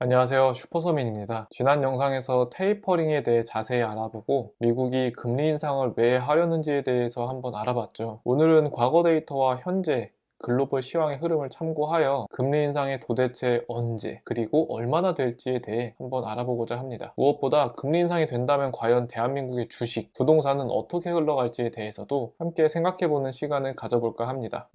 안녕하세요, 슈퍼서민입니다. 지난 영상에서 테이퍼링에 대해 자세히 알아보고 미국이 금리 인상을 왜 하려는지에 대해서 한번 알아봤죠. 오늘은 과거 데이터와 현재 글로벌 시황의 흐름을 참고하여 금리 인상이 도대체 언제 그리고 얼마나 될지에 대해 한번 알아보고자 합니다. 무엇보다 금리 인상이 된다면 과연 대한민국의 주식, 부동산은 어떻게 흘러갈지에 대해서도 함께 생각해보는 시간을 가져볼까 합니다.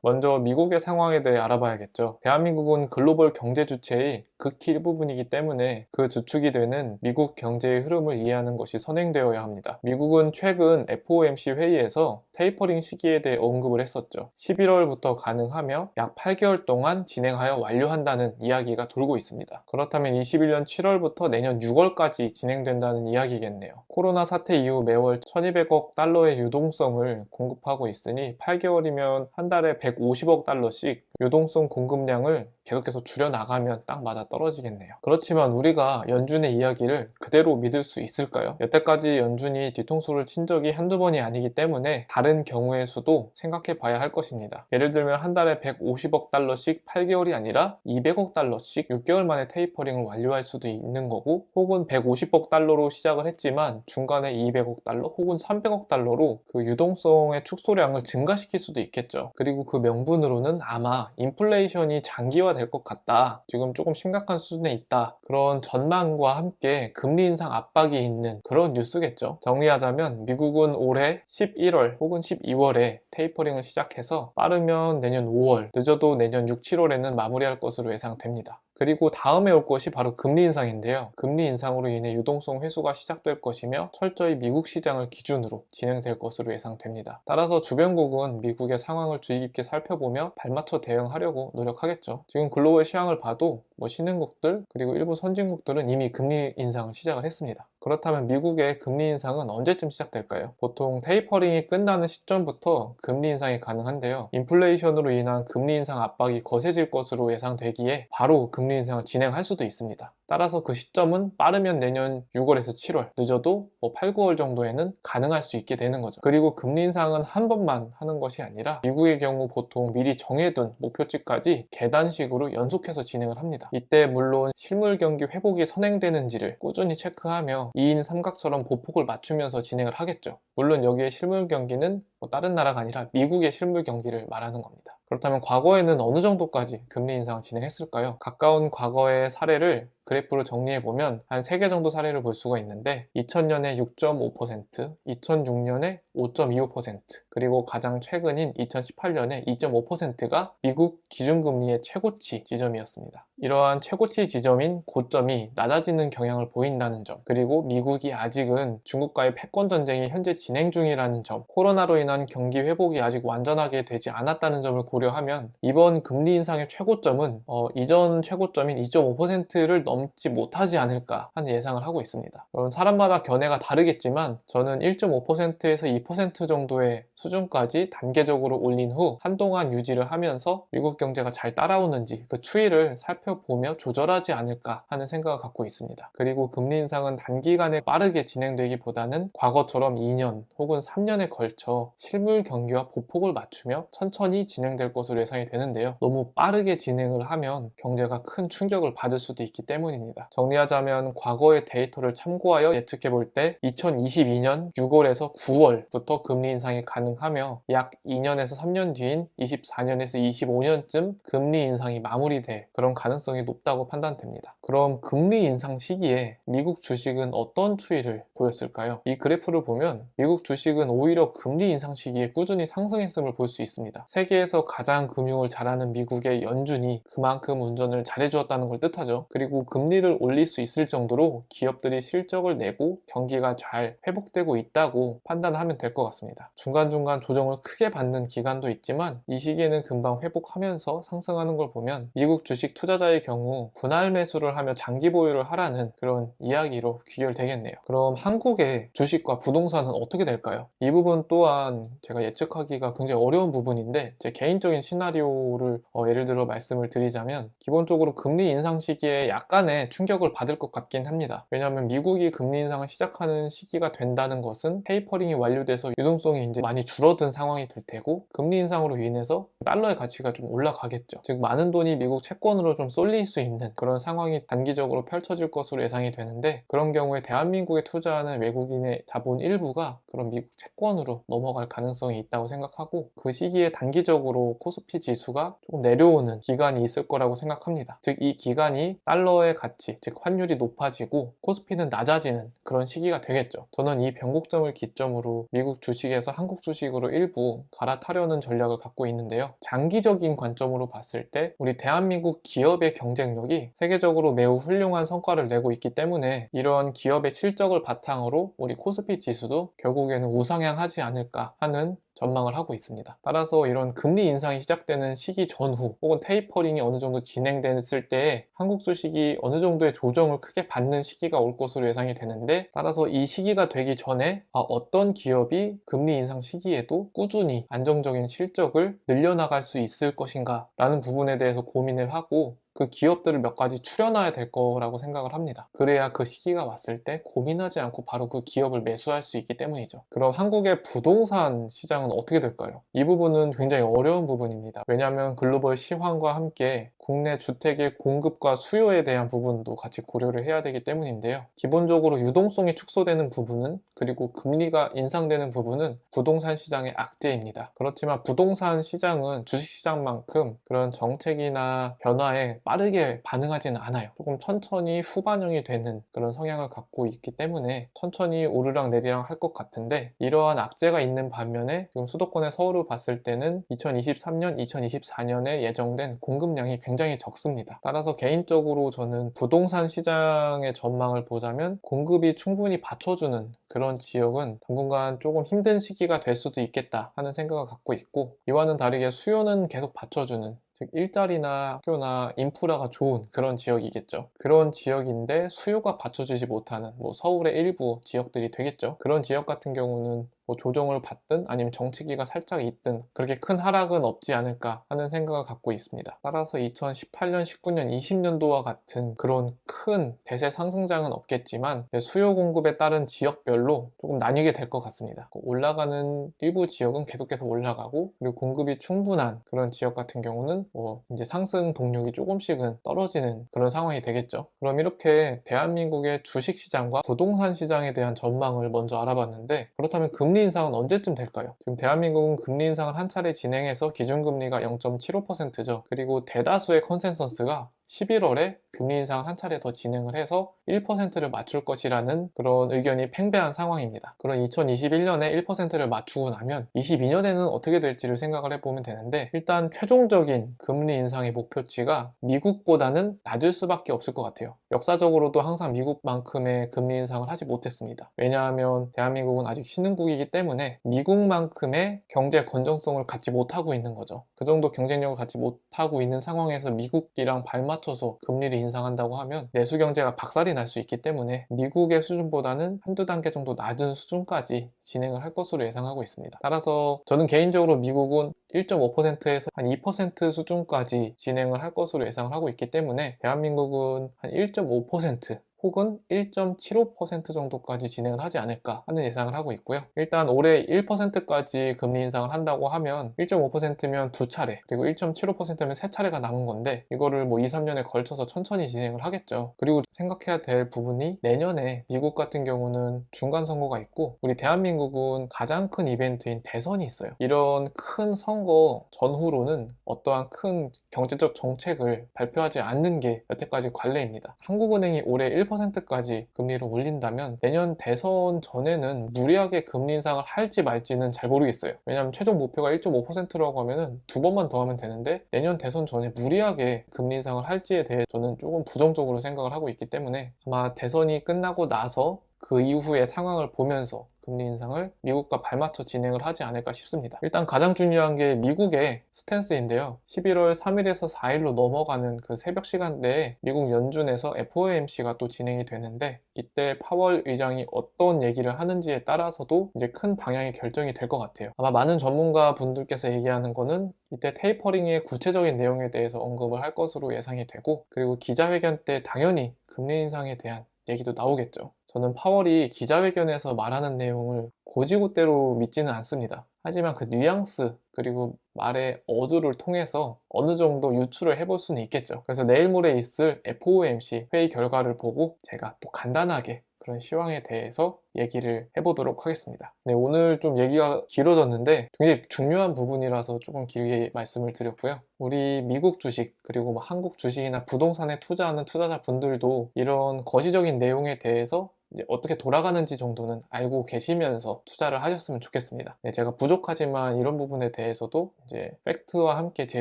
먼저 미국의 상황에 대해 알아봐야겠죠. 대한민국은 글로벌 경제 주체의 극히 일부분이기 때문에 그 주축이 되는 미국 경제의 흐름을 이해하는 것이 선행되어야 합니다. 미국은 최근 FOMC 회의에서 테이퍼링 시기에 대해 언급을 했었죠. 11월부터 가능하며 약 8개월 동안 진행하여 완료한다는 이야기가 돌고 있습니다. 그렇다면 21년 7월부터 내년 6월까지 진행된다는 이야기겠네요. 코로나 사태 이후 매월 1200억 달러의 유동성을 공급하고 있으니 8개월이면 한 달에 150억 달러씩 유동성 공급량을 계속해서 줄여나가면 딱 맞아 떨어지겠네요. 그렇지만 우리가 연준의 이야기를 그대로 믿을 수 있을까요? 여태까지 연준이 뒤통수를 친 적이 한두 번이 아니기 때문에 다른 경우의 수도 생각해 봐야 할 것입니다. 예를 들면 한 달에 150억 달러씩 8개월이 아니라 200억 달러씩 6개월 만에 테이퍼링을 완료할 수도 있는 거고, 혹은 150억 달러로 시작을 했지만 중간에 200억 달러 혹은 300억 달러로 그 유동성의 축소량을 증가시킬 수도 있겠죠. 그리고 그 명분으로는 아마 인플레이션이 장기화될 것 같다, 지금 조금 심각한 수준에 있다, 그런 전망과 함께 금리 인상 압박이 있는 그런 뉴스겠죠. 정리하자면 미국은 올해 11월 혹은 12월에 테이퍼링을 시작해서 빠르면 내년 5월, 늦어도 내년 6, 7월에는 마무리할 것으로 예상됩니다. 그리고 다음에 올 것이 바로 금리 인상인데요. 금리 인상으로 인해 유동성 회수가 시작될 것이며 철저히 미국 시장을 기준으로 진행될 것으로 예상됩니다. 따라서 주변국은 미국의 상황을 주의 깊게 살펴보며 발맞춰 대응하려고 노력하겠죠. 지금 글로벌 시황을 봐도 신흥국들 그리고 일부 선진국들은 이미 금리 인상을 시작을 했습니다. 그렇다면 미국의 금리 인상은 언제쯤 시작될까요? 보통 테이퍼링이 끝나는 시점부터 금리 인상이 가능한데요. 인플레이션으로 인한 금리 인상 압박이 거세질 것으로 예상되기에 바로 금리 인상을 진행할 수도 있습니다. 따라서 그 시점은 빠르면 내년 6월에서 7월, 늦어도 8, 9월 정도에는 가능할 수 있게 되는 거죠. 그리고 금리 인상은 한 번만 하는 것이 아니라 미국의 경우 보통 미리 정해둔 목표치까지 계단식으로 연속해서 진행을 합니다. 이때 물론 실물 경기 회복이 선행되는지를 꾸준히 체크하며 2인 삼각처럼 보폭을 맞추면서 진행을 하겠죠. 물론 여기에 실물 경기는 다른 나라가 아니라 미국의 실물 경기를 말하는 겁니다. 그렇다면 과거에는 어느 정도까지 금리 인상을 진행했을까요? 가까운 과거의 사례를 그래프로 정리해보면 한 3개 정도 사례를 볼 수가 있는데, 2000년에 6.5%, 2006년에 5.25%, 그리고 가장 최근인 2018년에 2.5%가 미국 기준금리의 최고치 지점이었습니다. 이러한 최고치 지점인 고점이 낮아지는 경향을 보인다는 점, 그리고 미국이 아직은 중국과의 패권 전쟁이 현재 진행 중이라는 점, 코로나로 인한 경기 회복이 아직 완전하게 되지 않았다는 점을 고려하면 이번 금리 인상의 최고점은 이전 최고점인 2.5%를 넘지 못하지 않을까 하는 예상을 하고 있습니다. 사람마다 견해가 다르겠지만 저는 1.5%에서 2% 정도의 수준까지 단계적으로 올린 후 한동안 유지를 하면서 미국 경제가 잘 따라오는지 그 추이를 살펴보며 조절하지 않을까 하는 생각을 갖고 있습니다. 그리고 금리 인상은 단기간에 빠르게 진행되기보다는 과거처럼 2년 혹은 3년에 걸쳐 실물 경기와 보폭을 맞추며 천천히 진행될 것으로 예상이 되는데요. 너무 빠르게 진행을 하면 경제가 큰 충격을 받을 수도 있기 때문입니다. 정리하자면 과거의 데이터를 참고하여 예측해 볼 때 2022년 6월에서 9월부터 금리 인상이 가능하며 약 2년에서 3년 뒤인 24년에서 25년쯤 금리 인상이 마무리될 그런 가능성이 높다고 판단됩니다. 그럼 금리 인상 시기에 미국 주식은 어떤 추이를 보였을까요? 이 그래프를 보면 미국 주식은 오히려 금리 인상 시기에 꾸준히 상승했음을 볼 수 있습니다. 세계에서 가장 금융을 잘하는 미국의 연준이 그만큼 운전을 잘해주었다는 걸 뜻하죠. 그리고 금리를 올릴 수 있을 정도로 기업들이 실적을 내고 경기가 잘 회복되고 있다고 판단하면 될 것 같습니다. 중간중간 조정을 크게 받는 기간도 있지만 이 시기에는 금방 회복하면서 상승하는 걸 보면 미국 주식 투자자의 경우 분할 매수를 하며 장기 보유를 하라는 그런 이야기로 귀결되겠네요. 그럼 한국의 주식과 부동산은 어떻게 될까요? 이 부분 또한 제가 예측하기가 굉장히 어려운 부분인데, 제 개인적인 시나리오를 예를 들어 말씀을 드리자면 기본적으로 금리 인상 시기에 약간의 충격을 받을 것 같긴 합니다. 왜냐하면 미국이 금리 인상을 시작하는 시기가 된다는 것은 테이퍼링이 완료된 연결돼서 유동성이 이제 많이 줄어든 상황이 될 테고, 금리 인상으로 인해서 달러의 가치가 좀 올라가겠죠. 즉 많은 돈이 미국 채권으로 좀 쏠릴 수 있는 그런 상황이 단기적으로 펼쳐질 것으로 예상이 되는데, 그런 경우에 대한민국에 투자하는 외국인의 자본 일부가 그런 미국 채권으로 넘어갈 가능성이 있다고 생각하고, 그 시기에 단기적으로 코스피 지수가 조금 내려오는 기간이 있을 거라고 생각합니다. 즉 이 기간이 달러의 가치, 즉 환율이 높아지고 코스피는 낮아지는 그런 시기가 되겠죠. 저는 이 변곡점을 기점으로 미국 주식에서 한국 주식으로 일부 갈아타려는 전략을 갖고 있는데요. 장기적인 관점으로 봤을 때 우리 대한민국 기업의 경쟁력이 세계적으로 매우 훌륭한 성과를 내고 있기 때문에, 이러한 기업의 실적을 바탕으로 우리 코스피 지수도 결국에는 우상향하지 않을까 하는 전망을 하고 있습니다. 따라서 이런 금리 인상이 시작되는 시기 전후 혹은 테이퍼링이 어느 정도 진행됐을 때 한국 주식이 어느 정도의 조정을 크게 받는 시기가 올 것으로 예상이 되는데, 따라서 이 시기가 되기 전에 어떤 기업이 금리 인상 시기에도 꾸준히 안정적인 실적을 늘려나갈 수 있을 것인가 라는 부분에 대해서 고민을 하고, 그 기업들을 몇 가지 추려놔야 될 거라고 생각을 합니다. 그래야 그 시기가 왔을 때 고민하지 않고 바로 그 기업을 매수할 수 있기 때문이죠. 그럼 한국의 부동산 시장은 어떻게 될까요? 이 부분은 굉장히 어려운 부분입니다. 왜냐하면 글로벌 시황과 함께 국내 주택의 공급과 수요에 대한 부분도 같이 고려를 해야 되기 때문인데요. 기본적으로 유동성이 축소되는 부분은, 그리고 금리가 인상되는 부분은 부동산 시장의 악재입니다. 그렇지만 부동산 시장은 주식시장만큼 그런 정책이나 변화에 빠르게 반응하지는 않아요. 조금 천천히 후반영이 되는 그런 성향을 갖고 있기 때문에 천천히 오르락 내리락 할 것 같은데, 이러한 악재가 있는 반면에 지금 수도권의 서울을 봤을 때는 2023년, 2024년에 예정된 공급량이 굉장히 적습니다. 따라서 개인적으로 저는 부동산 시장의 전망을 보자면 공급이 충분히 받쳐주는 그런 지역은 당분간 조금 힘든 시기가 될 수도 있겠다 하는 생각을 갖고 있고, 이와는 다르게 수요는 계속 받쳐주는, 즉 일자리나 학교나 인프라가 좋은 그런 지역이겠죠. 그런 지역인데 수요가 받쳐주지 못하는 서울의 일부 지역들이 되겠죠. 그런 지역 같은 경우는 조정을 받든 아니면 정체기가 살짝 있든 그렇게 큰 하락은 없지 않을까 하는 생각을 갖고 있습니다. 따라서 2018년, 19년, 20년도와 같은 그런 큰 대세 상승장은 없겠지만 수요 공급에 따른 지역별로 조금 나뉘게 될 것 같습니다. 올라가는 일부 지역은 계속해서 올라가고, 그리고 공급이 충분한 그런 지역 같은 경우는 이제 상승 동력이 조금씩은 떨어지는 그런 상황이 되겠죠. 그럼 이렇게 대한민국의 주식시장과 부동산 시장에 대한 전망을 먼저 알아봤는데, 그렇다면 금리 인상은 언제쯤 될까요? 지금 대한민국은 금리 인상을 한 차례 진행해서 기준금리가 0.75%죠. 그리고 대다수의 컨센서스가 11월에 금리 인상을 한 차례 더 진행을 해서 1%를 맞출 것이라는 그런 의견이 팽배한 상황입니다. 그런 2021년에 1%를 맞추고 나면 22년에는 어떻게 될지를 생각을 해보면 되는데, 일단 최종적인 금리 인상의 목표치가 미국보다는 낮을 수밖에 없을 것 같아요. 역사적으로도 항상 미국만큼의 금리 인상을 하지 못했습니다. 왜냐하면 대한민국은 아직 신흥국이기 때문에 미국만큼의 경제 건전성을 갖지 못하고 있는 거죠. 그 정도 경쟁력을 갖지 못하고 있는 상황에서 미국이랑 발맞춰서 금리를 인상한다고 하면 내수 경제가 박살이 날 수 있기 때문에 미국의 수준보다는 한두 단계 정도 낮은 수준까지 진행을 할 것으로 예상하고 있습니다. 따라서 저는 개인적으로 미국은 1.5%에서 한 2% 수준까지 진행을 할 것으로 예상을 하고 있기 때문에 대한민국은 한 1.5% 혹은 1.75% 정도까지 진행을 하지 않을까 하는 예상을 하고 있고요. 일단 올해 1%까지 금리 인상을 한다고 하면 1.5%면 두 차례, 그리고 1.75%면 세 차례가 남은 건데, 이거를 2, 3년에 걸쳐서 천천히 진행을 하겠죠. 그리고 생각해야 될 부분이, 내년에 미국 같은 경우는 중간 선거가 있고 우리 대한민국은 가장 큰 이벤트인 대선이 있어요. 이런 큰 선거 전후로는 어떠한 큰 경제적 정책을 발표하지 않는 게 여태까지 관례입니다. 한국은행이 올해 1%까지 금리를 올린다면 내년 대선 전에는 무리하게 금리 인상을 할지 말지는 잘 모르겠어요. 왜냐하면 최종 목표가 1.5%라고 하면은 두 번만 더 하면 되는데, 내년 대선 전에 무리하게 금리 인상을 할지에 대해 저는 조금 부정적으로 생각을 하고 있기 때문에, 아마 대선이 끝나고 나서 그 이후의 상황을 보면서 금리 인상을 미국과 발맞춰 진행을 하지 않을까 싶습니다. 일단 가장 중요한 게 미국의 스탠스인데요. 11월 3일에서 4일로 넘어가는 그 새벽 시간대에 미국 연준에서 FOMC가 또 진행이 되는데, 이때 파월 의장이 어떤 얘기를 하는지에 따라서도 이제 큰 방향이 결정이 될 것 같아요. 아마 많은 전문가 분들께서 얘기하는 거는 이때 테이퍼링의 구체적인 내용에 대해서 언급을 할 것으로 예상이 되고, 그리고 기자회견 때 당연히 금리 인상에 대한 얘기도 나오겠죠. 저는 파월이 기자회견에서 말하는 내용을 고지고대로 믿지는 않습니다. 하지만 그 뉘앙스 그리고 말의 어조를 통해서 어느 정도 유추를 해볼 수는 있겠죠. 그래서 내일 모레 있을 FOMC 회의 결과를 보고 제가 또 간단하게 그런 시황에 대해서 얘기를 해보도록 하겠습니다. 네, 오늘 좀 얘기가 길어졌는데 굉장히 중요한 부분이라서 조금 길게 말씀을 드렸고요. 우리 미국 주식 그리고 뭐 한국 주식이나 부동산에 투자하는 투자자분들도 이런 거시적인 내용에 대해서 이제 어떻게 돌아가는지 정도는 알고 계시면서 투자를 하셨으면 좋겠습니다. 네, 제가 부족하지만 이런 부분에 대해서도 이제 팩트와 함께 제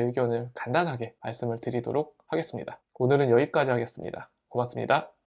의견을 간단하게 말씀을 드리도록 하겠습니다. 오늘은 여기까지 하겠습니다. 고맙습니다.